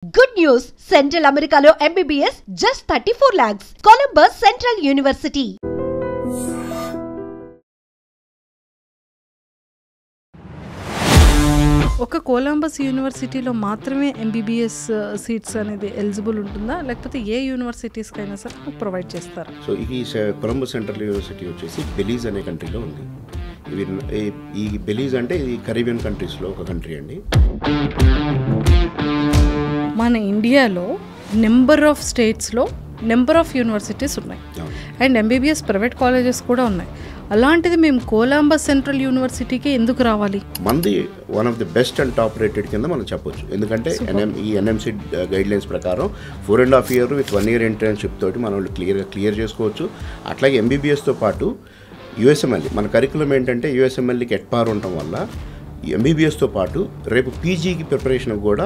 Good news! Central Americano MBBS just 34 lakhs. Columbus Central University. ఒక Columbus యూనివర్సిటీలో మాత్రమే MBBS seats అనేది eligible ఉంటుందా, లేకపోతే ఏ యూనివర్సిటీస్కైనా సరే ప్రొవైడ్ చేస్తారా? సో ఈ కొలంబస్ సెంట్రల్ యూనివర్సిటీ వచ్చేసి బెలీజ్ అనే కంట్రీలో ఉంది. ఈ బెలీజ్ అంటే ఇది కరీబియన్ కంట్రీస్లో ఒక కంట్రీ అండి. మన ఇండియాలో నెంబర్ ఆఫ్ స్టేట్స్లో నెంబర్ ఆఫ్ యూనివర్సిటీస్ ఉన్నాయి అండ్ ఎంబీబీఎస్ ప్రైవేట్ కాలేజెస్ కూడా ఉన్నాయి. అలాంటిది మేము కొలంబస్ సెంట్రల్ యూనివర్సిటీకి ఎందుకు రావాలి? మంది one of the best and top rated కింద మనం చెప్పొచ్చు. ఎందుకంటే ఈ ఎన్ఎంసీ గైడ్ లైన్స్ ప్రకారం 4.5 years విత్ 1 year ఇంటర్న్షిప్ తోటి మనం క్లియర్ చేసుకోవచ్చు. అట్లాగే ఎంబీబీఎస్తో పాటు యూఎస్ఎంఎల్ మన కరికులం ఏంటంటే యూఎస్ఎంఎల్కి ఎట్పార్ ఉండటం వల్ల ఎంబీబీఎస్తో పాటు రేపు పీజీకి ప్రిపరేషన్ కూడా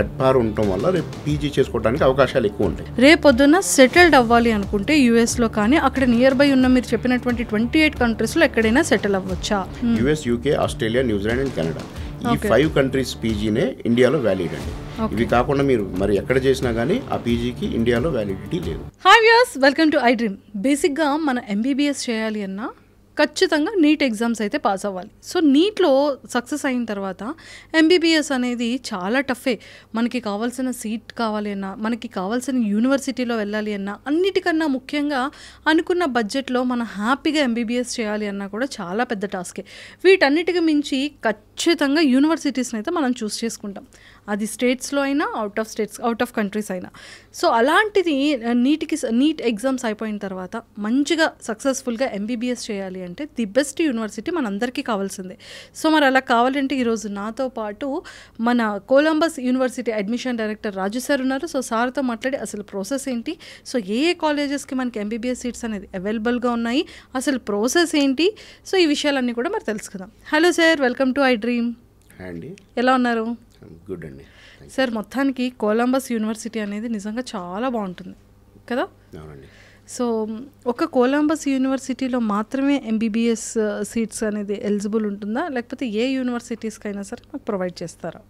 ఎట్పార్ ఉండటం వల్ల రేపు పీజీ చేసుకోవడానికి అవకాశాలు ఎక్కువ ఉంటాయి. రేపొద్దున సెటిల్డ్ అవ్వాలి అనుకుంటే యూఎస్లో కానీ అక్కడ నియర్ బై ఉన్న మీరు చెప్పినటువంటి 28 కంట్రీస్లో ఎక్కడైనా సెటిల్ అవ్వచ్చా? US, UK, Australia, New Zealand and Canada ఈ 5 countries పీజీనే ఇండియాలో వ్యాలిడ్ అండి. ఇవి కాకుండా మీరు మరి ఎక్కడ చేసినా కానీ ఆ పీజీకి ఇండియాలో వ్యాలిడిటీ లేదు. Hi viewers, welcome to I dream. బేసిక్గా మన ఎంబీబీఎస్ చేయాలి అన్నా ఖచ్చితంగా నీట్ ఎగ్జామ్స్ అయితే పాస్ అవ్వాలి. సో నీట్లో సక్సెస్ అయిన తర్వాత ఎంబీబీఎస్ అనేది చాలా టఫే. మనకి కావాల్సిన సీట్ కావాలి అన్నా, మనకి కావాల్సిన యూనివర్సిటీలో వెళ్ళాలి అన్నా, అన్నిటికన్నా ముఖ్యంగా అనుకున్న బడ్జెట్లో మనం హ్యాపీగా ఎంబీబీఎస్ చేయాలి అన్నా కూడా చాలా పెద్ద టాస్కే. వీటన్నిటికి మించి ఖచ్చితంగా యూనివర్సిటీస్ని అయితే మనం చూస్ చేసుకుంటాం. అది స్టేట్స్లో అయినా అవుట్ ఆఫ్ కంట్రీస్ అయినా. సో అలాంటిది నీట్ ఎగ్జామ్స్ అయిపోయిన తర్వాత మంచిగా సక్సెస్ఫుల్గా ఎంబీబీఎస్ చేయాలి అంటే ది బెస్ట్ యూనివర్సిటీ మనందరికీ కావాల్సిందే. సో మరి అలా కావాలంటే ఈరోజు నాతో పాటు మన కొలంబస్ యూనివర్సిటీ అడ్మిషన్ డైరెక్టర్ రాజు సార్ ఉన్నారు. సో సార్తో మాట్లాడి అసలు ప్రాసెస్ ఏంటి, సో ఏ కాలేజెస్కి మనకి ఎంబీబీఎస్ సీట్స్ అనేది అవైలబుల్గా ఉన్నాయి, అసలు ప్రాసెస్ ఏంటి, సో ఈ విషయాలన్నీ కూడా మరి తెలుసుకుందాం. Hello sir, welcome to I dream. అండి, ఎలా ఉన్నారు? గుడ్ అండి. సార్, మొత్తానికి కొలంబస్ యూనివర్సిటీ అనేది నిజంగా చాలా బాగుంటుంది కదా? అవునండి. సో ఒక కొలంబస్ యూనివర్సిటీలో మాత్రమే ఎంబీబీఎస్ సీట్స్ అనేది ఎలిజిబుల్ ఉంటుందా, లేకపోతే ఏ యూనివర్సిటీస్కైనా సరే మాకు ప్రొవైడ్ చేస్తారా?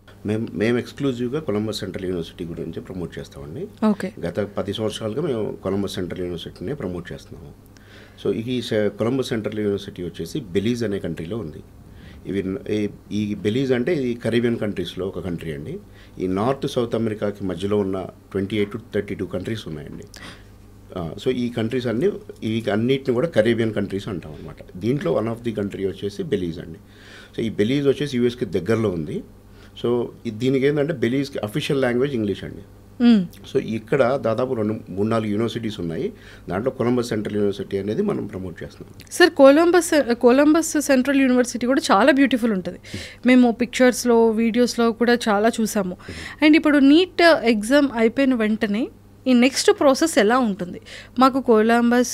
మేము ఎక్స్క్లూజివ్గా కొలంబస్ సెంట్రల్ యూనివర్సిటీ గురించి ప్రమోట్ చేస్తామండి. ఓకే. గత 10 సంవత్సరాలుగా మేము కొలంబస్ సెంట్రల్ యూనివర్సిటీనే ప్రమోట్ చేస్తున్నాము. సో ఈ కొలంబస్ సెంట్రల్ యూనివర్సిటీ వచ్చేసి బెలీజ్ అనే కంట్రీలో ఉంది. ఈ బెలీజ్ అంటే ఇది కరీబియన్ కంట్రీస్లో ఒక కంట్రీ అండి. ఈ నార్త్ సౌత్ అమెరికాకి మధ్యలో ఉన్న 28 to 32 countries ఉన్నాయండి. సో ఈ కంట్రీస్ అన్నిటిని కూడా కరీబియన్ కంట్రీస్ అంటాం అనమాట. దీంట్లో వన్ ఆఫ్ ది కంట్రీ వచ్చేసి బెలీజ్ అండి. సో ఈ బెలీజ్ వచ్చేసి యూఎస్కి దగ్గరలో ఉంది. సో దీనికి ఏంటంటే బెలీజ్కి అఫీషియల్ లాంగ్వేజ్ ఇంగ్లీష్ అండి. సో ఇక్కడ దాదాపు 3-4 యూనివర్సిటీస్ ఉన్నాయి. దాంట్లో కొలంబస్ సెంట్రల్ యూనివర్సిటీ అనేది మనం ప్రమోట్ చేస్తున్నాం. సార్, కొలంబస్ సెంట్రల్ యూనివర్సిటీ కూడా చాలా బ్యూటిఫుల్ ఉంటుంది. మేము పిక్చర్స్లో, వీడియోస్లో కూడా చాలా చూసాము. అండ్ ఇప్పుడు నీట్ ఎగ్జామ్ అయిపోయిన వెంటనే ఈ నెక్స్ట్ ప్రాసెస్ ఎలా ఉంటుంది? మాకు కొలంబస్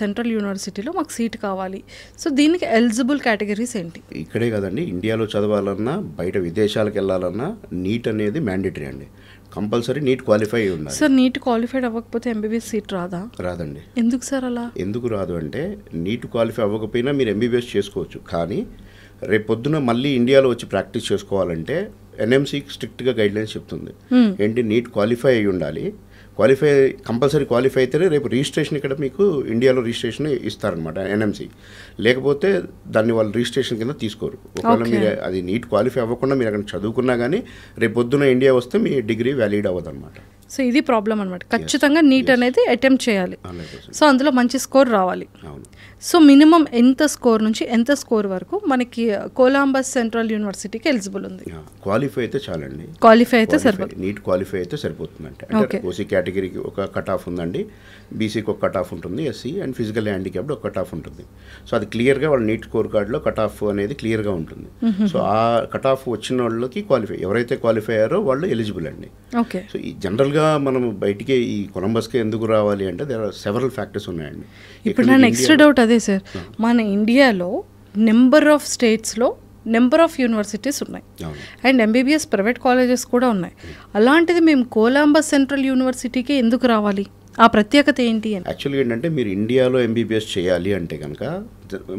సెంట్రల్ యూనివర్సిటీలో మాకు సీట్ కావాలి, సో దీనికి ఎలిజిబుల్ కేటగిరీస్ ఏంటి? ఇక్కడే కదండి, ఇండియాలో చదవాలన్నా బయట విదేశాలకు వెళ్ళాలన్నా నీట్ అనేది మ్యాండేటరీ అండి. కంపల్సరీ నీట్ క్వాలిఫై అయి ఉండాలి. సార్, నీట్ క్వాలిఫైడ్ అవ్వకపోతే ఎంబీబీఎస్ సీట్ రాదా? రాదండి. ఎందుకు సార్ అలా? ఎందుకు రాదు అంటే నీట్ క్వాలిఫై అవ్వకపోయినా మీరు ఎంబీబీఎస్ చేసుకోవచ్చు. కానీ రేపు పొద్దున మళ్ళీ ఇండియాలో వచ్చి ప్రాక్టీస్ చేసుకోవాలంటే ఎన్ఎంసీకి స్ట్రిక్ట్గా గైడ్లైన్స్ చెప్తుంది. ఏంటి, నీట్ క్వాలిఫై అయి ఉండాలి. కంపల్సరీ క్వాలిఫై అయితేనే రేపు రిజిస్ట్రేషన్ ఇక్కడ మీకు ఇండియాలో రిజిస్ట్రేషన్ ఇస్తారనమాట ఎన్ఎంసీ. లేకపోతే దాన్ని వాళ్ళు రిజిస్ట్రేషన్ కింద తీసుకోరు. ఒకవేళ మీరు అది నీట్ క్వాలిఫై అవ్వకుండా మీరు అక్కడ చదువుకున్నా కానీ రేపు పొద్దున ఇండియా వస్తే మీ డిగ్రీ వ్యాలిడ్ అవ్వదు అనమాట. సో ఇది ప్రాబ్లం అనమాట. ఖచ్చితంగా నీట్ అనేది అటెంప్ట్ చేయాలి. సో అందులో మంచి స్కోర్ రావాలి. సో మినిమం ఎంత స్కోర్ నుంచి ఎంత స్కోర్ వరకు మనకి కొలంబస్ సెంట్రల్ యూనివర్సిటీకి ఎలిజిబుల్ ఉంది? క్వాలిఫై అయితే చాలండి. క్వాలిఫై అయితే సరిపోతుంది. నీట్ క్వాలిఫై అయితే సరిపోతుందంటే అంటే ఓసీ కేటగిరీకి ఒక కట్ ఆఫ్ ఉందండి, బీసీకి ఒక కట్ ఆఫ్ ఉంటుంది, ఎస్సీ అండ్ ఫిజికల్ హ్యాండిక్యాప్డ్ ఒక కట్ ఆఫ్ ఉంటుంది. సో అది క్లియర్గా వాళ్ళ నీట్ స్కోర్ కార్డులో కట్ ఆఫ్ అనేది క్లియర్గా ఉంటుంది. సో ఆ కట్ ఆఫ్ వచ్చిన వాళ్ళకి ఎవరైతే క్వాలిఫై అయ్యారో వాళ్ళు ఎలిజిబుల్ అండి. ఓకే. సో ఈ జనరల్గా మనం బయటికి ఈ కొలంబస్కి ఎందుకు రావాలి అంటే దేర్ ఆర్ సెవరల్ ఫ్యాక్టర్స్ ఉన్నాయండి. ఇప్పుడు నా నెక్స్ట్ డౌట్ అదే సార్, మన ఇండియాలో నెంబర్ ఆఫ్ స్టేట్స్లో నెంబర్ ఆఫ్ యూనివర్సిటీస్ ఉన్నాయి అండ్ ఎంబీబీఎస్ ప్రైవేట్ కాలేజెస్ కూడా ఉన్నాయి. అలాంటిది మేము కొలంబస్ సెంట్రల్ యూనివర్సిటీకి ఎందుకు రావాలి? ఆ ప్రత్యేకత ఏంటి అని? యాక్చువల్గా ఏంటంటే మీరు ఇండియాలో ఎంబీబీఎస్ చేయాలి అంటే కనుక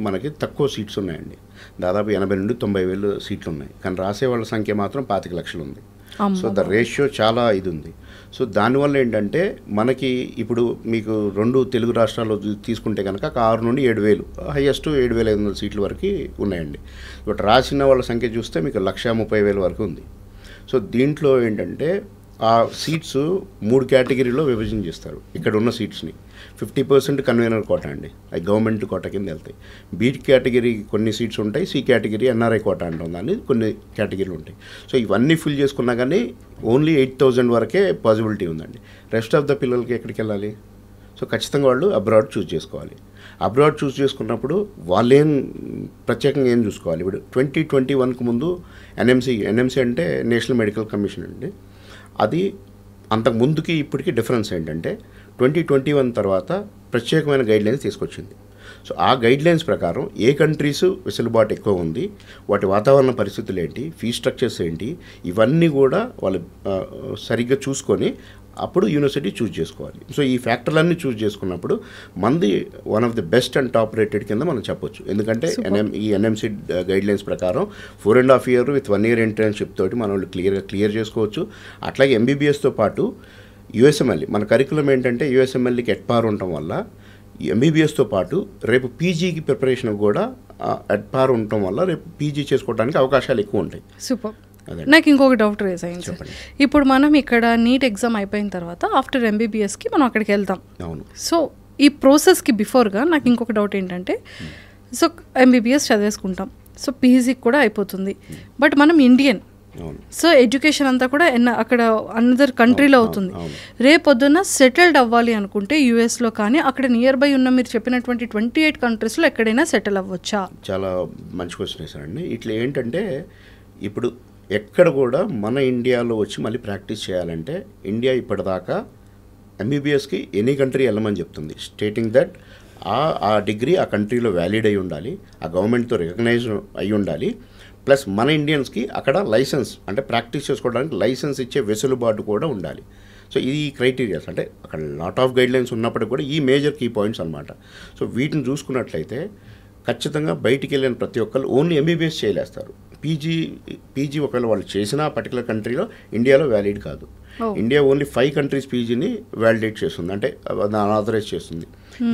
మనకి తక్కువ సీట్స్ ఉన్నాయండి. దాదాపు 80 నుండి 90 వేలు సీట్లు ఉన్నాయి. కానీ రాసే వాళ్ళ సంఖ్య మాత్రం 25 లక్షలు ఉంది. సో ద రేషియో చాలా ఇది ఉంది. సో దానివల్ల ఏంటంటే మనకి ఇప్పుడు మీకు 2 తెలుగు రాష్ట్రాల్లో తీసుకుంటే కనుక 6 నుండి 7,000 హైయెస్ట్ 7,500 సీట్ల వరకు ఉన్నాయండి. బట్ రాసిన వాళ్ళ సంఖ్య చూస్తే మీకు 1,30,000 వరకు ఉంది. సో దీంట్లో ఏంటంటే ఆ సీట్స్ 3 కేటగిరీలో విభజన చేస్తారు. ఇక్కడ ఉన్న సీట్స్ని 50% కన్వీనర్ కోటా అండి, అవి గవర్నమెంట్ కోటా కింద వెళ్తాయి. బి కేటగిరీ కొన్ని సీట్స్ ఉంటాయి, సి కేటగిరీ ఎన్ఆర్ఐ కోటా అంటాం దాన్ని, కొన్ని కేటగిరీలు ఉంటాయి. సో ఇవన్నీ ఫిల్ చేసుకున్నా కానీ ఓన్లీ 8,000 వరకే పాసిబిలిటీ ఉందండి. రెస్ట్ ఆఫ్ ద పిల్లలకి ఎక్కడికి వెళ్ళాలి? సో ఖచ్చితంగా వాళ్ళు అబ్రాడ్ చూస్ చేసుకోవాలి. అబ్రాడ్ చూస్ చేసుకున్నప్పుడు వాళ్ళేం ప్రత్యేకంగా ఏం చూసుకోవాలి? ఇప్పుడు 2021కు ముందు ఎన్ఎంసీ అంటే నేషనల్ మెడికల్ కమిషన్ అండి. అది అంతకు ముందుకి ఇప్పటికీ డిఫరెన్స్ ఏంటంటే 2021 తర్వాత ప్రత్యేకమైన గైడ్లైన్స్ తీసుకొచ్చింది. సో ఆ గైడ్లైన్స్ ప్రకారం ఏ కంట్రీస్ వెసులుబాటు ఎక్కువ ఉంది, వాటి వాతావరణ పరిస్థితులు ఏంటి, ఫీ స్ట్రక్చర్స్ ఏంటి, ఇవన్నీ కూడా వాళ్ళు సరిగ్గా చూసుకొని అప్పుడు యూనివర్సిటీ చూస్ చేసుకోవాలి. సో ఈ ఫ్యాక్టర్లన్నీ చూస్ చేసుకున్నప్పుడు మంది one of the best and top rated కింద మనం చెప్పొచ్చు. ఎందుకంటే ఈ ఎన్ఎంసీ గైడ్లైన్స్ ప్రకారం 4.5 years విత్ 1 year ఇంటర్న్షిప్ తోటి మనం క్లియర్ చేసుకోవచ్చు. అట్లాగే ఎంబీబీఎస్తో పాటు యూఎస్ఎంఎల్ఈ మన కరికులం ఏంటంటే యూఎస్ఎంఎల్ఈకి ఎట్పార్ ఉండటం వల్ల ఎంబీబీఎస్తో పాటు రేపు పీజీకి ప్రిపరేషన్ కూడా ఎట్పార్ ఉండటం వల్ల రేపు పీజీ చేసుకోవడానికి అవకాశాలు ఎక్కువ ఉంటాయి. సూపర్. నాకు ఇంకొక డౌట్ రేజ్ అయింది సార్. ఇప్పుడు మనం ఇక్కడ నీట్ ఎగ్జామ్ అయిపోయిన తర్వాత ఆఫ్టర్ ఎంబీబీఎస్కి మనం అక్కడికి వెళ్తాం. అవును. సో ఈ ప్రాసెస్కి బిఫోర్గా నాకు ఇంకొక డౌట్ ఏంటంటే, సో ఎంబీబీఎస్ చదివేసుకుంటాం, సో పీజీకి కూడా అయిపోతుంది, బట్ మనం ఇండియన్, సో ఎడ్యుకేషన్ అంతా కూడా అక్కడ అనదర్ కంట్రీలో అవుతుంది. రేపొద్దున సెటిల్డ్ అవ్వాలి అనుకుంటే యూఎస్లో కానీ అక్కడ నియర్ బై ఉన్న మీరు చెప్పినటువంటి 28 కంట్రీస్లో ఎక్కడైనా సెటిల్ అవ్వచ్చా? చాలా మంచి క్వశ్చన్ వేసారండి. ఇట్లా ఏంటంటే ఇప్పుడు ఎక్కడ కూడా మన ఇండియాలో వచ్చి మళ్ళీ ప్రాక్టీస్ చేయాలంటే ఇండియా ఇప్పటిదాకా ఎంబీబీఎస్కి ఎనీ కంట్రీ వెళ్ళమని చెప్తుంది, స్టేటింగ్ దట్ ఆ డిగ్రీ ఆ కంట్రీలో వ్యాలిడ్ అయి ఉండాలి, ఆ గవర్నమెంట్తో రికగ్నైజ్ అయి ఉండాలి, ప్లస్ మన ఇండియన్స్కి అక్కడ లైసెన్స్ అంటే ప్రాక్టీస్ చేసుకోవడానికి లైసెన్స్ ఇచ్చే వెసులుబాటు కూడా ఉండాలి. సో ఇది క్రైటీరియాస్ అంటే అక్కడ లాట్ ఆఫ్ గైడ్లైన్స్ ఉన్నప్పటికీ కూడా ఈ మేజర్ కీ పాయింట్స్ అనమాట. సో వీటిని చూసుకున్నట్లయితే ఖచ్చితంగా బయటికి వెళ్ళిన ప్రతి ఒక్కరు ఓన్లీ ఎంబీబీఎస్ చేయలేస్తారు. పీజీ ఒకవేళ వాళ్ళు చేసిన పర్టికులర్ కంట్రీలో ఇండియాలో వ్యాలిడ్ కాదు. ఇండియా ఓన్లీ 5 countries పీజీని వ్యాలిడేట్ చేస్తుంది, అంటే ఆథరైజ్ చేస్తుంది.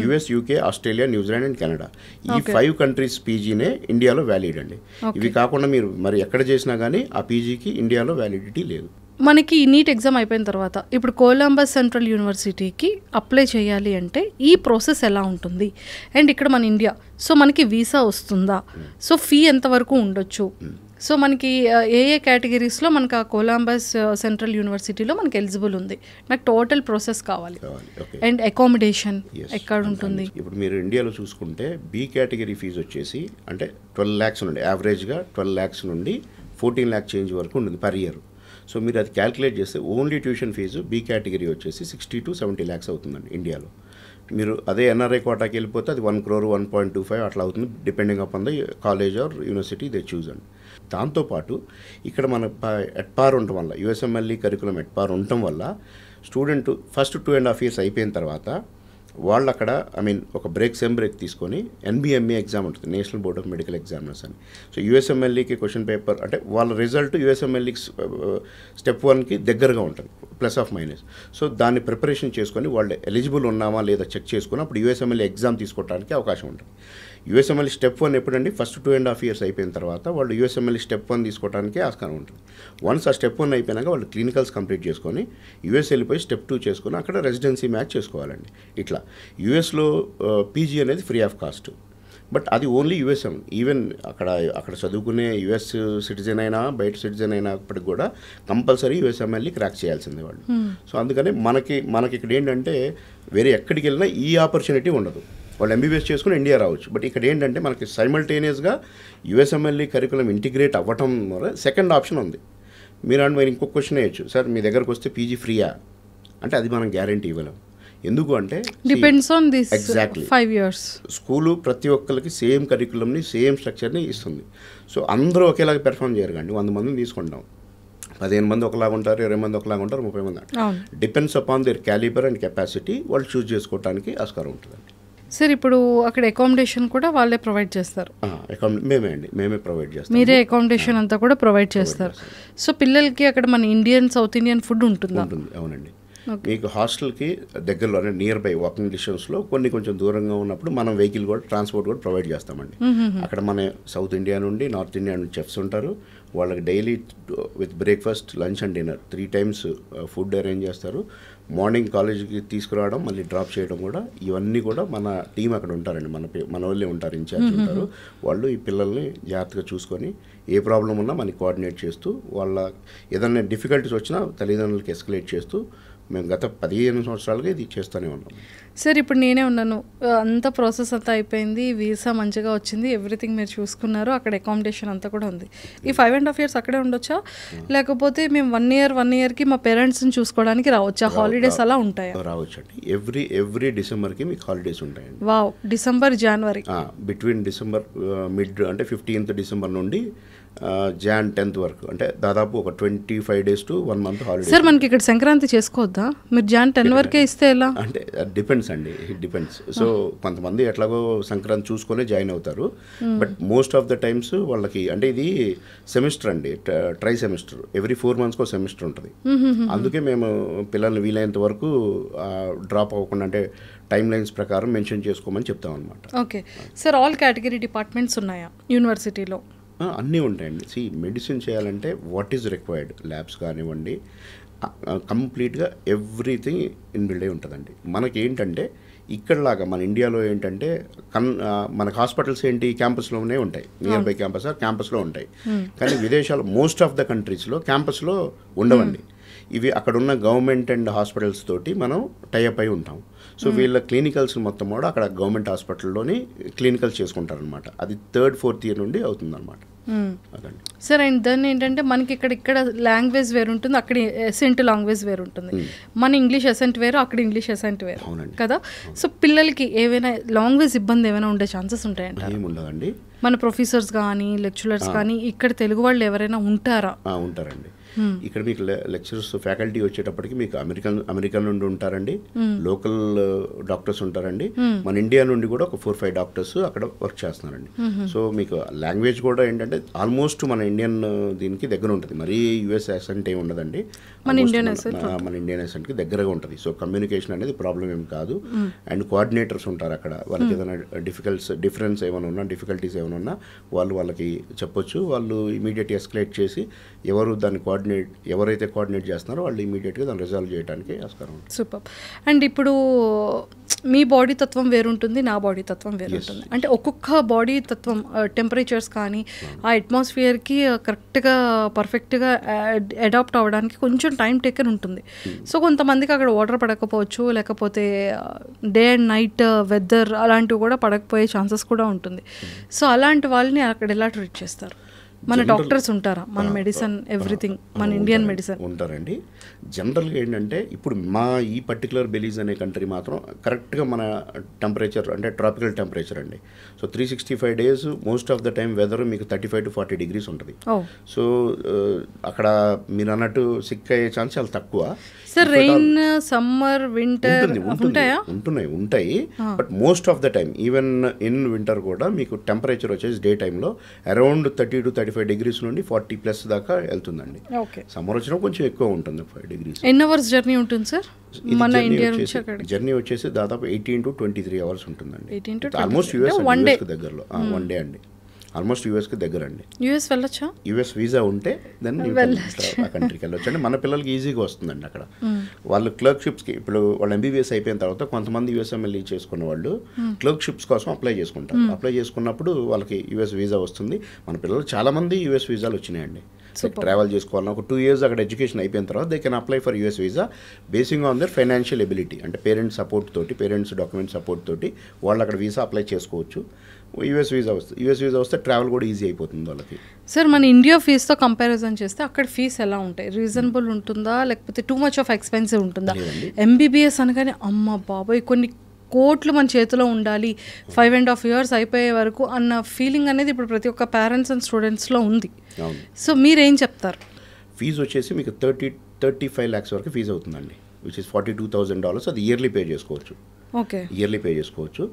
US, UK, Australia, New Zealand and Canada, ఈ 5 countries పీజీనే ఇండియాలో వ్యాలిడ్ అండి. ఇవి కాకుండా మీరు మరి ఎక్కడ చేసినా కానీ ఆ పీజీకి ఇండియాలో వ్యాలిడిటీ లేదు. మనకి నీట్ ఎగ్జామ్ అయిపోయిన తర్వాత ఇప్పుడు కొలంబస్ సెంట్రల్ యూనివర్సిటీకి అప్లై చేయాలి అంటే ఈ ప్రాసెస్ ఎలా ఉంటుంది? అండ్ ఇక్కడ మన ఇండియా, సో మనకి వీసా వస్తుందా? సో ఫీ ఎంతవరకు ఉండొచ్చు? సో మనకి ఏ కేటగిరీస్లో మనకు ఆ కొలంబస్ సెంట్రల్ యూనివర్సిటీలో మనకి ఎలిజిబుల్ ఉంది? నాకు టోటల్ ప్రాసెస్ కావాలి. అండ్ అకామిడేషన్ ఎక్కడ ఉంటుంది? ఇప్పుడు మీరు ఇండియాలో చూసుకుంటే బి కేటగిరీ ఫీజు వచ్చేసి అంటే 12 lakhs నుండి యావరేజ్గా 12 lakhs నుండి 14 lakh చేంజ్ వరకు ఉంటుంది పర్ ఇయర్. సో మీరు అది క్యాల్కులేట్ చేస్తే only tuition fee B category వచ్చేసి 60 to 70 lakhs అవుతుందండి ఇండియాలో. మీరు అదే ఎన్ఆర్ఐ కోటాకి వెళ్ళిపోతే అది 1 crore 1.25 అట్లా అవుతుంది, depending upon the college are university they choose అండి. దాంతోపాటు ఇక్కడ మన ఎట్పార్ ఉండటం వల్ల యూఎస్ఎంఎల్ఈ కరికులం ఎట్పార్ ఉండటం వల్ల స్టూడెంట్ ఫస్ట్ 2.5 years అయిపోయిన తర్వాత వాళ్ళు అక్కడ ఒక సెమ్ బ్రేక్ తీసుకొని ఎన్బిఎంఏ ఎగ్జామ్ ఉంటుంది, national board of medical examiners అని. సో యూఎస్ఎంఎల్ఈకి క్వశ్చన్ పేపర్ అంటే వాళ్ళ రిజల్ట్ యూఎస్ఎంఎల్ఈకి స్టెప్ 1కి దగ్గరగా ఉంటుంది, ప్లస్ ఆఫ్ మైనస్. సో దాన్ని ప్రిపరేషన్ చేసుకొని వాళ్ళు ఎలిజిబుల్ ఉన్నామా లేదా చెక్ చేసుకుని అప్పుడు యూఎస్ఎంఎల్ఈ ఎగ్జామ్ తీసుకోవడానికి అవకాశం ఉంటుంది. యూఎస్ఎంఎల్ఈ స్టెప్ 1 ఎప్పుడండి? ఫస్ట్ 2.5 years అయిపోయిన తర్వాత వాళ్ళు యూఎస్ఎంఎల్ఈ స్టెప్ 1 తీసుకోవడానికి ఆస్కారం ఉంటుంది. వన్స్ ఆ స్టెప్ 1 అయిపోయినాక వాళ్ళు క్లినికల్స్ కంప్లీట్ చేసుకొని యూఎస్ వెళ్ళిపోయి స్టెప్ 2 చేసుకొని అక్కడ రెసిడెన్సీ మ్యాచ్ చేసుకోవాలండి. ఇట్లా యూఎస్లో పీజీ అనేది ఫ్రీ ఆఫ్ కాస్ట్, బట్ అది ఓన్లీ యూఎస్ఎం. ఈవెన్ అక్కడ చదువుకునే యూఎస్ సిటిజన్ అయినా బయట సిటిజన్ అయినప్పటికి కూడా కంపల్సరీ యూఎస్ఎంఎల్ఈ క్రాక్ చేయాల్సిందే వాళ్ళు. సో అందుకని మనకి ఇక్కడ ఏంటంటే వేరే ఎక్కడికి వెళ్ళినా ఈ ఆపర్చునిటీ ఉండదు. వాళ్ళు ఎంబీబీఎస్ చేసుకుని ఇండియా రావచ్చు, బట్ ఇక్కడ ఏంటంటే మనకి సైమల్టేనియస్గా యూఎస్ఎంఎల్ఈ కరికులం ఇంటిగ్రేట్ అవ్వటం వల్ల సెకండ్ ఆప్షన్ ఉంది. మీరు ఇంకొక క్వశ్చన్ వేయచ్చు, సార్ మీ దగ్గరకు వస్తే పీజీ ఫ్రీయా అంటే అది మనం గ్యారంటీ ఇవ్వలేం. ఎందుకు అంటే depends on this exactly 5 years school ప్రతి ఒక్కరికి సేమ్ కరికులంని సేమ్ స్ట్రక్చర్ని ఇస్తుంది. సో అందరూ ఒకేలాగా పెర్ఫామ్ చేయరు కండి. 100 మందిని తీసుకుంటాం, 15 మంది ఒకలాగా ఉంటారు, 20 మంది ఒకలాగా ఉంటారు, 30 మంది. Depends upon there calibre and capacity వాళ్ళు చూస్ చేసుకోవడానికి ఆస్కారం ఉంటుందండి. సార్ ఇప్పుడు అక్కడ అకామిడేషన్ కూడా వాళ్ళే ప్రొవైడ్ చేస్తారు? మేమే ప్రొవైడ్ చేస్తాం. మీరే అకామిడేషన్ అంతా కూడా ప్రొవైడ్ చేస్తారు. సో పిల్లలకి అక్కడ మన ఇండియన్ సౌత్ ఇండియన్ ఫుడ్ ఉంటుందా? ఉంటుంది, అవునండి. మీకు హాస్టల్కి దగ్గరలో అంటే నియర్ బై వాకింగ్ డిస్టెన్స్లో కొంచెం దూరంగా ఉన్నప్పుడు మనం వెహికల్ కూడా ట్రాన్స్పోర్ట్ కూడా ప్రొవైడ్ చేస్తామండి. అక్కడ మన సౌత్ ఇండియా నుండి నార్త్ ఇండియా నుండి చెఫ్స్ ఉంటారు. వాళ్ళకి daily with breakfast, lunch and dinner 3 times food arrange చేస్తారు. మార్నింగ్ కాలేజీకి తీసుకురావడం, మళ్ళీ డ్రాప్ చేయడం కూడా, ఇవన్నీ కూడా మన టీం అక్కడ ఉంటారండి. మన వాళ్ళే ఉంటారు, ఇన్ఛార్జ్ ఉంటారు. వాళ్ళు ఈ పిల్లల్ని జాగ్రత్తగా చూసుకొని ఏ ప్రాబ్లం ఉన్నా మనకి కోఆర్డినేట్ చేస్తూ, వాళ్ళ ఏదైనా డిఫికల్టీస్ వచ్చినా తల్లిదండ్రులకి ఎస్కలేట్ చేస్తూ మేము గత 15 సంవత్సరాలుగా ఇది చేస్తూనే ఉన్నాం. సార్ ఇప్పుడు నేనే ఉన్నాను, అంత ప్రాసెస్ అంతా అయిపోయింది, వీసా మంచిగా వచ్చింది, ఎవ్రీథింగ్ మీరు చూసుకున్నారు, అక్కడ అకామిడేషన్ అంతా కూడా ఉంది. ఈ 5.5 years అక్కడే ఉండొచ్చా, లేకపోతే మేము 1 yearకి మా పేరెంట్స్ని చూసుకోవడానికి రావచ్చా? హాలిడేస్ అలా ఉంటాయా? రావచ్చండి. ఎవ్రీ డిసెంబర్కి మీకు హాలిడేస్ ఉంటాయండి. వావ్, డిసెంబర్ జనవరి బిట్వీన్ డిసెంబర్ మిడ్ అంటే 15th December నుండి Jan 10th వరకు, అంటే దాదాపు ఒక 25 days to 1 month holiday. Sir మనకి ఇక్కడ సంక్రాంతి చేసుకోవద్దా? మీరు Jan 10 వరకే ఇస్తే ఎలా? అంటే డిపెండ్స్ అండి, ఇట్ డిపెండ్స్. సో కొంతమంది ఎట్లాగో సంక్రాంతి చూసుకొని జాయిన్ అవుతారు. But most of the times వాళ్ళకి అంటే ఇది సెమిస్టర్ అండి, try semester, every 4 months semester ఉంటుంది. అందుకే మేము పిల్లల్ని వీలైనంత వరకు డ్రాప్ అవ్వకుండా అంటే టైం లైన్స్ ప్రకారం మెన్షన్ చేసుకోమని చెప్తాం అనమాట. Okay sir, all category departments ఉన్నాయా యూనివర్సిటీలో? అన్నీ ఉంటాయండి. మెడిసిన్ చేయాలంటే వాట్ ఈజ్ రిక్వైర్డ్, ల్యాబ్స్ కానివ్వండి, కంప్లీట్గా ఎవ్రీథింగ్ ఇన్బిల్డ్ అయి ఉంటుందండి. మనకి ఏంటంటే ఇక్కడలాగా మన ఇండియాలో ఏంటంటే మనకు హాస్పిటల్స్ ఏంటి క్యాంపస్లోనే ఉంటాయి, నియర్ బై క్యాంపస్లో ఉంటాయి. కానీ విదేశాలు మోస్ట్ ఆఫ్ ద కంట్రీస్లో క్యాంపస్లో ఉండవండి. ఇవి అక్కడున్న గవర్నమెంట్ అండ్ హాస్పిటల్స్ తోటి మనం టైఅప్ అయి ఉంటాం. సో వీళ్ళ క్లినికల్స్ మొత్తం కూడా అక్కడ గవర్నమెంట్ హాస్పిటల్లోని క్లినికల్స్ చేసుకుంటారనమాట. అది 3rd, 4th year నుండి అవుతుందన్నమాట. అదండి సార్. అండ్ దాన్ని ఏంటంటే మనకి ఇక్కడ లాంగ్వేజ్ వేరు ఉంటుంది, అక్కడ ఎసెంట్ లాంగ్వేజ్ వేరు ఉంటుంది. మన ఇంగ్లీష్ ఎసెంట్ వేరు, అక్కడ ఇంగ్లీష్ ఎసెంట్ వేరు కదా. సో పిల్లలకి ఏవైనా లాంగ్వేజ్ ఇబ్బంది ఏమైనా ఉండే ఛాన్సెస్ ఉంటాయంట? ఏముండదండి. మన ప్రొఫెసర్స్ కానీ లెక్చరర్స్ కానీ ఇక్కడ తెలుగు వాళ్ళు ఎవరైనా ఉంటారా? ఉంటారండి. ఇక్కడ మీకు లెక్చరర్స్ ఫ్యాకల్టీ వచ్చేటప్పటికి మీకు అమెరికన్ నుండి ఉంటారండి, లోకల్ డాక్టర్స్ ఉంటారండి, మన ఇండియా నుండి కూడా ఒక 4-5 doctors అక్కడ వర్క్ చేస్తున్నారండి. సో మీకు లాంగ్వేజ్ కూడా ఏంటంటే ఆల్మోస్ట్ మన ఇండియన్ దీనికి దగ్గర ఉంటుంది, మరీ యుఎస్ యాసెంట్ ఏమి ఉండదండి, మన ఇండియన్ యాసెంట్కి దగ్గరగా ఉంటుంది. సో కమ్యూనికేషన్ అనేది ప్రాబ్లం ఏం కాదు. అండ్ కోఆర్డినేటర్స్ ఉంటారు అక్కడ, వాళ్ళకి ఏదైనా డిఫరెన్స్ ఏమైనా ఉన్నా, డిఫికల్టీస్ ఏమైనా ఉన్నా వాళ్ళకి చెప్పొచ్చు. వాళ్ళు ఇమీడియట్గా ఎస్కలేట్ చేసి దాన్ని ఎవరైతే కోఆర్డినేట్ చేస్తున్నారో వాళ్ళు ఇమీడియట్గా దాన్ని రిజాల్వ్ చేయడానికి ఆస్కారం ఉంటుంది. సూపర్. అండ్ ఇప్పుడు మీ బాడీ తత్వం వేరుంటుంది, నా బాడీ తత్వం వేరుంటుంది. అంటే ఒక్కొక్క బాడీ తత్వం టెంపరేచర్స్ కానీ ఆ అట్మాస్ఫియర్కి కరెక్ట్గా పర్ఫెక్ట్గా అడాప్ట్ అవ్వడానికి కొంచెం టైం టేకన్ ఉంటుంది. సో కొంతమందికి అక్కడ వాటర్ పడకపోవచ్చు, లేకపోతే డే అండ్ నైట్ వెదర్ అలాంటివి కూడా పడకపోయే ఛాన్సెస్ కూడా ఉంటుంది. సో అలాంటి వాళ్ళని అక్కడ ఎలా ట్రీట్ చేస్తారు? మన డాక్టర్స్ ఉంటారా? మన మెడిసిన్ ఎవ్రీథింగ్ మన ఇండియన్ మెడిసిన్ ఉంటారండి. జనరల్గా ఏంటంటే ఇప్పుడు మా ఈ పర్టికులర్ బెలీజ్ అనే కంట్రీ మాత్రం కరెక్ట్గా మన టెంపరేచర్ అంటే ట్రాపికల్ టెంపరేచర్ అండి. So 365 days most of the time weather మీకు 35 to 40 degrees ఉంటుంది. సో అక్కడ మీరు అన్నట్టు సిక్ అయ్యే ఛాన్స్ చాలా తక్కువ. సార్ రెయిన్, సమ్మర్, వింటర్ ఉంటాయి. But most of the time even in winter కూడా మీకు టెంపరేచర్ వచ్చేసి డే టైంలో అరౌండ్ 30 to 35 degrees నుండి 40+ దాకా వెళ్తుందండి. సమ్మర్ వచ్చినా కొంచెం ఎక్కువ ఉంటుంది, 5 degrees. ఎన్ని అవర్స్ జర్నీ ఉంటుంది సార్ మన ఇండియా నుంచి? జర్నీ వచ్చేసి దాదాపు 18 to 23 hours ఉంటుందండి. ఆల్మోస్ట్ దగ్గరలో 1 day అండి. ఆల్మోస్ట్ యూఎస్కి దగ్గర అండి. యూఎస్ వెళ్ళొచ్చా? యూఎస్ వీసా ఉంటే దాన్ని ఆ కంట్రీకి వెళ్ళొచ్చు అండి. మన పిల్లలకి ఈజీగా వస్తుందండి. అక్కడ వాళ్ళు క్లర్క్షిప్స్కి ఇప్పుడు వాళ్ళు ఎంబీబీఎస్ అయిపోయిన తర్వాత కొంతమంది యూఎస్ఎంఎల్ఈ చేసుకున్న వాళ్ళు క్లర్క్షిప్స్ కోసం అప్లై చేసుకుంటారు. అప్లై చేసుకున్నప్పుడు వాళ్ళకి యూఎస్ వీసా వస్తుంది. మన పిల్లలు చాలామంది యూఎస్ వీసాలు వచ్చినాయండి. ట్రావెల్ చేసుకోవాలన్నా ఒక 2 years అక్కడ ఎడ్యుకేషన్ అయిపోయిన తర్వాత they can apply for US visa basing on their financial ability. అంటే పేరెంట్స్ సపోర్ట్ తోటి, పేరెంట్స్ డాక్యుమెంట్ సపోర్ట్ తోటి వాళ్ళు అక్కడ వీసా అప్లై చేసుకోవచ్చు. యూఎస్ వీసా వస్తే ట్రావెల్ కూడా ఈజీ అయిపోతుంది వాళ్ళకి. సార్ మన ఇండియా ఫీజుతో కంపారిజన్ చేస్తే అక్కడ ఫీజు ఎలా ఉంటాయి? రీజనబుల్ ఉంటుందా, లేకపోతే టూ మచ్ ఆఫ్ ఎక్స్పెన్సివ్ ఉంటుందా? ఎంబీబీఎస్ అనగానే అమ్మ బాబాయ్ కొన్ని కోట్లు మన చేతిలో ఉండాలి, 5.5 years అయిపోయే వరకు అన్న ఫీలింగ్ అనేది ఇప్పుడు ప్రతి ఒక్క పేరెంట్స్ అండ్ స్టూడెంట్స్లో ఉంది. సో మీరేం చెప్తారు? ఫీజు వచ్చేసి మీకు 35 lakhs వరకు ఫీజు అవుతుందండి. Which is $42,000. అది ఇయర్లీ పే చేసుకోవచ్చు. ఓకే. ఇయర్లీ పే చేసుకోవచ్చు.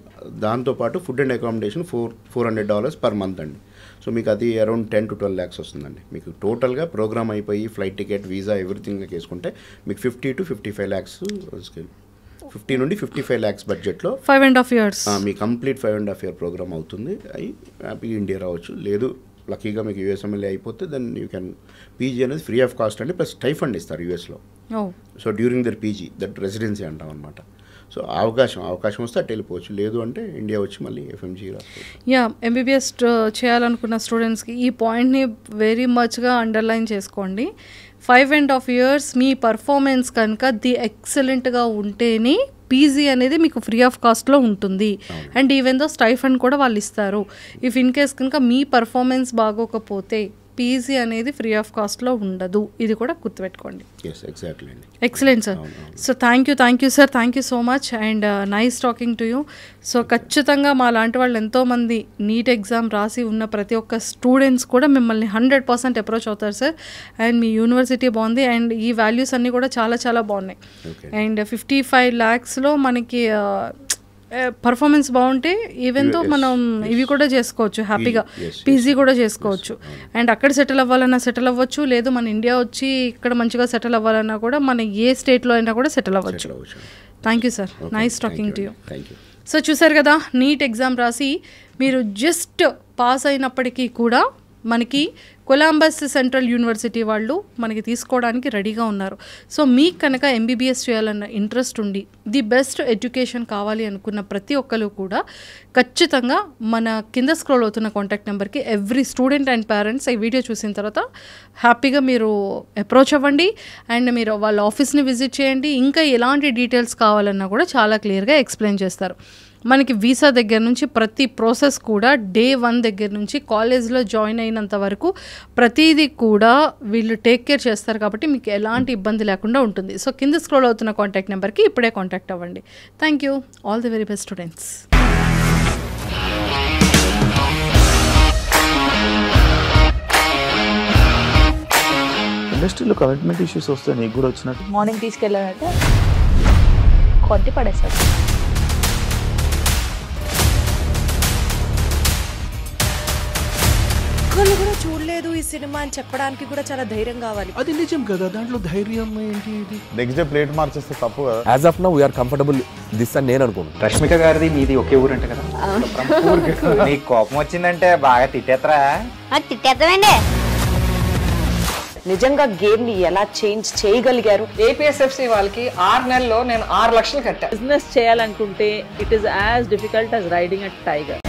దాంతోపాటు food and accommodation $400 per month అండి. సో మీకు అది అరౌండ్ 10 to 12 lakhs వస్తుందండి. మీకు టోటల్గా ప్రోగ్రామ్ అయిపోయి ఫ్లైట్ టికెట్ వీసా ఎవ్రీథింగ్ వేసుకుంటే మీకు 50 to 55 lakhs 50 నుండి 55 lakhs బడ్జెట్లో 5.5 years మీ కంప్లీట్ 5.5 year ప్రోగ్రామ్ అవుతుంది. అవి హ్యాపీగా ఇండియా రావచ్చు. లేదు లక్కీగా మీకు యూఎస్ఎంఎల్ఏ అయిపోతే దెన్ యూ కెన్ పీజీ అనేది ఫ్రీ ఆఫ్ కాస్ట్ అండి, ప్లస్ స్టైఫండ్ ఇస్తారు యూఎస్లో. So during their PG that residency అంటాం అనమాట. సో అవకాశం వస్తే అటు వెళ్ళిపోవచ్చు, లేదు అంటే ఇండియా వచ్చి మళ్ళీ ఎఫ్ఎంజీ రాసుకోవచ్చు. యా, ఎంబీబీఎస్ చేయాలనుకున్న స్టూడెంట్స్కి ఈ పాయింట్ని వెరీ మచ్గా అండర్లైన్ చేసుకోండి. 5.5 years మీ పర్ఫార్మెన్స్ కనుక ఎక్సలెంట్గా ఉంటేనే పీజీ అనేది మీకు ఫ్రీ ఆఫ్ కాస్ట్లో ఉంటుంది. అండ్ ఈవెన్ దో స్టైఫండ్ కూడా వాళ్ళు ఇస్తారు. ఇఫ్ ఇన్ కేస్ కనుక మీ పర్ఫార్మెన్స్ బాగోకపోతే పీజీ అనేది ఫ్రీ ఆఫ్ కాస్ట్లో ఉండదు. ఇది కూడా గుర్తుపెట్టుకోండి. Excellent sir. So thank you sir, thank you so much and nice talking to you. So ఖచ్చితంగా మా లాంటి వాళ్ళు ఎంతోమంది నీట్ ఎగ్జామ్ రాసి ఉన్న ప్రతి ఒక్క స్టూడెంట్స్ కూడా మిమ్మల్ని 100% అప్రోచ్ అవుతారు సార్. అండ్ మీ యూనివర్సిటీ బాగుంది అండ్ ఈ వాల్యూస్ అన్నీ కూడా చాలా చాలా బాగున్నాయి. అండ్ 55 lakhsలో మనకి పర్ఫార్మెన్స్ బాగుంటే ఈవెన్తో మనం ఇవి కూడా చేసుకోవచ్చు, హ్యాపీగా పీజీ కూడా చేసుకోవచ్చు. అండ్ అక్కడ సెటిల్ అవ్వాలన్నా సెటిల్ అవ్వచ్చు, లేదు మన ఇండియా వచ్చి ఇక్కడ మంచిగా సెటిల్ అవ్వాలన్నా కూడా మన ఏ స్టేట్లో అయినా కూడా సెటిల్ అవ్వచ్చు. Thank you sir, nice talking to you. So చూసారు కదా, నీట్ ఎగ్జామ్ రాసి మీరు జస్ట్ పాస్ అయినప్పటికీ కూడా మనకి కొలంబస్ సెంట్రల్ యూనివర్సిటీ వాళ్ళు మనకి తీసుకోవడానికి రెడీగా ఉన్నారు. సో మీకు కనుక ఎంబీబీఎస్ చేయాలన్న ఇంట్రెస్ట్ ఉండి ది బెస్ట్ ఎడ్యుకేషన్ కావాలి అనుకున్న ప్రతి ఒక్కరు కూడా ఖచ్చితంగా మన కింద స్క్రోల్ అవుతున్న కాంటాక్ట్ నెంబర్కి ఎవ్రీ స్టూడెంట్ అండ్ పేరెంట్స్ ఈ వీడియో చూసిన తర్వాత హ్యాపీగా మీరు అప్రోచ్ అవ్వండి అండ్ మీరు వాళ్ళ ఆఫీస్ని విజిట్ చేయండి. ఇంకా ఎలాంటి డీటెయిల్స్ కావాలన్నా కూడా చాలా క్లియర్గా ఎక్స్ప్లెయిన్ చేస్తారు. మనకి వీసా దగ్గర నుంచి ప్రతి ప్రాసెస్ కూడా Day 1 దగ్గర నుంచి కాలేజ్లో జాయిన్ అయినంత వరకు ప్రతిదీ కూడా వీళ్ళు టేక్ కేర్ చేస్తారు కాబట్టి మీకు ఎలాంటి ఇబ్బంది లేకుండా ఉంటుంది. సో కింద స్క్రోల్ అవుతున్న కాంటాక్ట్ నెంబర్కి ఇప్పుడే కాంటాక్ట్ అవ్వండి. Thank you. All the very best students. ఇండస్ట్రీలో కమిట్మెంట్ ఇష్యూస్ వస్తాయి, నీకు కూడా వచ్చినట్టు. మార్నింగ్ తీసుకెళ్ళాలంటే కొట్టి పడేస్తారు. ఒక్కళ్ళు కూడా చూడలేదు ఈ సినిమా అని చెప్పడానికి కూడా చాలా ధైర్యం కావాలి. అది నిజం కదా, దాంట్లో ధైర్యం ఏంటి? నెక్స్ట్ డే ప్లేట్ మార్చేస్తే తప్పు కదా. As of now we are comfortable this అని నేను అనుకుంటున్నాను. రష్మిక గారిది మీది ఒకే ఊరు అంటే కదా. నీకు కోపం వచ్చిందంటే బాగా తిట్టేత్తరా? తిట్టేద్దామండి. నిజంగా గేమ్ ని ఎలా చేంజ్ చేయగలిగారు? ఏపీఎస్ఎఫ్సి వాళ్ళకి 6 నెలల్లో నేను 6 లక్షలు కట్టా. బిజినెస్ చేయాలనుకుంటే it is as difficult as riding a tiger.